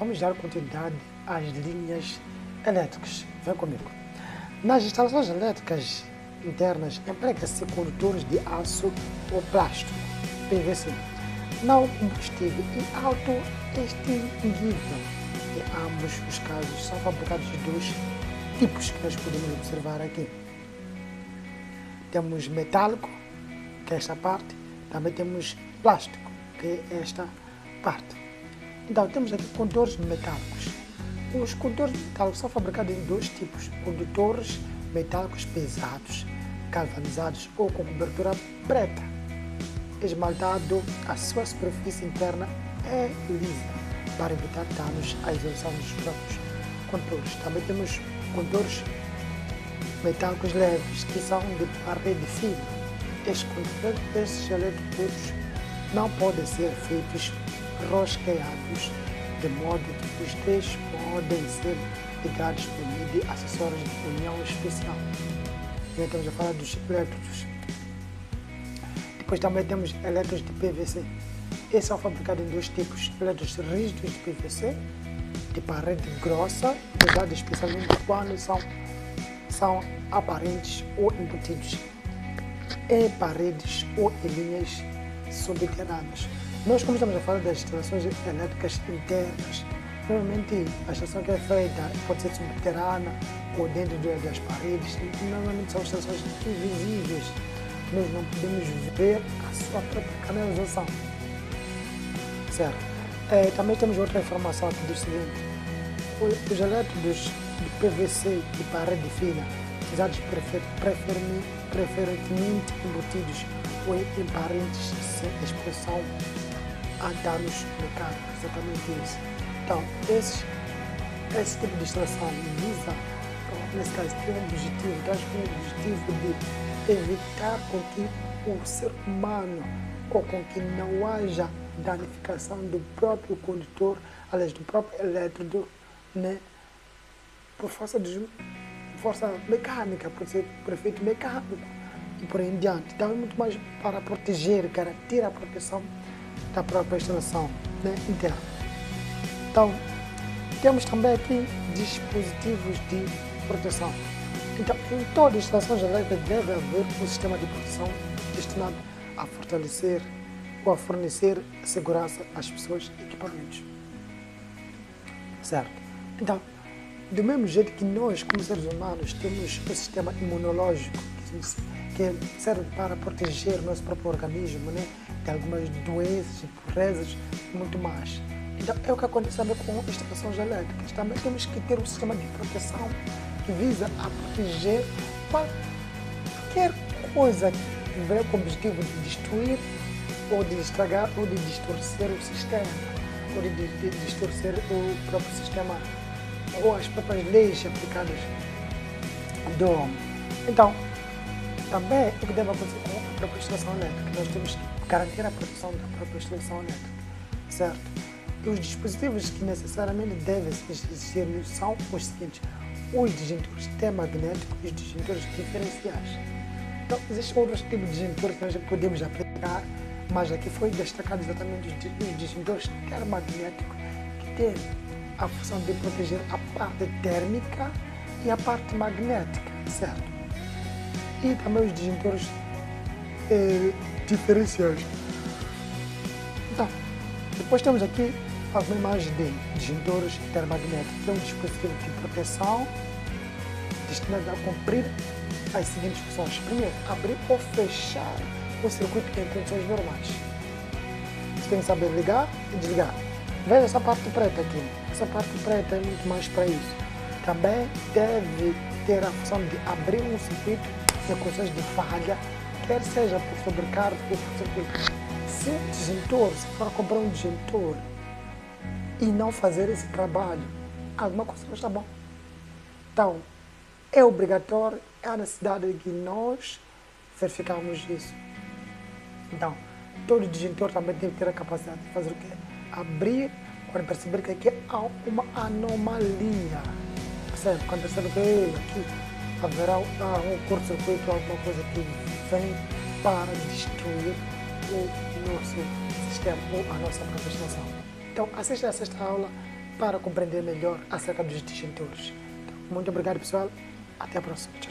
vamos dar continuidade às linhas elétricas. Vem comigo. Nas instalações elétricas internas, emprega-se condutores de aço ou plástico, PVC, não combustível e autoextinguível. Em ambos os casos, são fabricados de dois tipos que nós podemos observar aqui. Temos metálico, que é esta parte, também temos plástico, que é esta parte. Então, temos aqui condutores metálicos. Os condutores metálicos são fabricados em dois tipos: condutores metálicos pesados, galvanizados ou com cobertura preta, esmaltado. A sua superfície interna é lisa para evitar danos à isolação dos próprios condutores. Também temos condutores metálicos leves, que são de parede fina. Estes eletrodutos não podem ser feitos rosqueados, de modo que os três podem ser ligados por meio de acessórios de união especial. E estamos a falar dos elétrodos. Depois também temos elétrodos de PVC. Esses são fabricados em dois tipos: elétrodos rígidos de PVC, de parede grossa, usados especialmente quando são aparentes ou embutidos em paredes ou em linhas subterrâneas. Nós, como estamos a falar das instalações elétricas internas, normalmente a instalação que é feita pode ser subterrânea ou dentro das paredes. Normalmente são instalações invisíveis, nós não podemos ver a sua própria canalização. Certo? Também temos outra informação aqui do seguinte: os elétrodos de PVC de parede fina, usados preferentemente embutidos ou em paredes sem exposição a danos mecânicos, exatamente isso. Então, esse tipo de instalação visa, nesse caso, tem um objetivo, traz um objetivo de evitar com que o ser humano ou com que não haja danificação do próprio condutor, aliás, do próprio elétrodo, né, por força mecânica, por ser por efeito mecânico e por aí em diante. Então, é muito mais para proteger, garantir a proteção da própria instalação, né, interna. Então, temos também aqui dispositivos de proteção. Então, em todas as instalações elétricas deve haver um sistema de proteção destinado a fortalecer ou a fornecer segurança às pessoas e equipamentos. Certo? Então, do mesmo jeito que nós, como seres humanos, temos um sistema imunológico que serve para proteger o nosso próprio organismo, né, de algumas doenças, impurezas e muito mais. Então, é o que acontece também com instalações elétricas. Também temos que ter um sistema de proteção que visa a proteger qualquer coisa que venha com o objetivo de destruir ou de estragar ou de distorcer o sistema, ou de distorcer o próprio sistema ou as próprias leis aplicadas do homem. Então, também o que deve acontecer com a própria instalação elétrica. Nós temos que garantir a proteção da própria instalação elétrica, certo? E os dispositivos que necessariamente devem existir são os seguintes: os disjuntores T-magnéticos e os disjuntores diferenciais. Então, existem outros tipos de disjuntores que nós podemos aplicar, mas aqui foi destacado exatamente os disjuntores termagnéticos, que têm a função de proteger a parte térmica e a parte magnética, certo? E também os disjuntores diferenciais. Então, depois temos aqui alguma imagem de disjuntores termagnéticos, que é um dispositivo de proteção destinado a cumprir as seguintes funções. Primeiro, abrir ou fechar o circuito em condições normais. Você tem que saber ligar e desligar. Veja essa parte preta aqui. Essa parte preta é muito mais para isso. Também deve ter a função de abrir um circuito em condições de falha, quer seja por sobrecarga ou por circuito. Se o disjuntor, se for comprar um disjuntor e não fazer esse trabalho, alguma coisa não está bom. Então, é obrigatório, é a necessidade de que nós verificarmos isso. Então, todo disjuntor também tem que ter a capacidade de fazer o quê? Abrir quando perceber que aqui há uma anomalia. Percebe? Quando perceber que aqui haverá um curto-circuito, alguma coisa que vem para destruir o nosso sistema ou a nossa própria estação. Então, assista a esta aula, para compreender melhor acerca dos disjuntores. Então, muito obrigado, pessoal. Até a próxima. Tchau.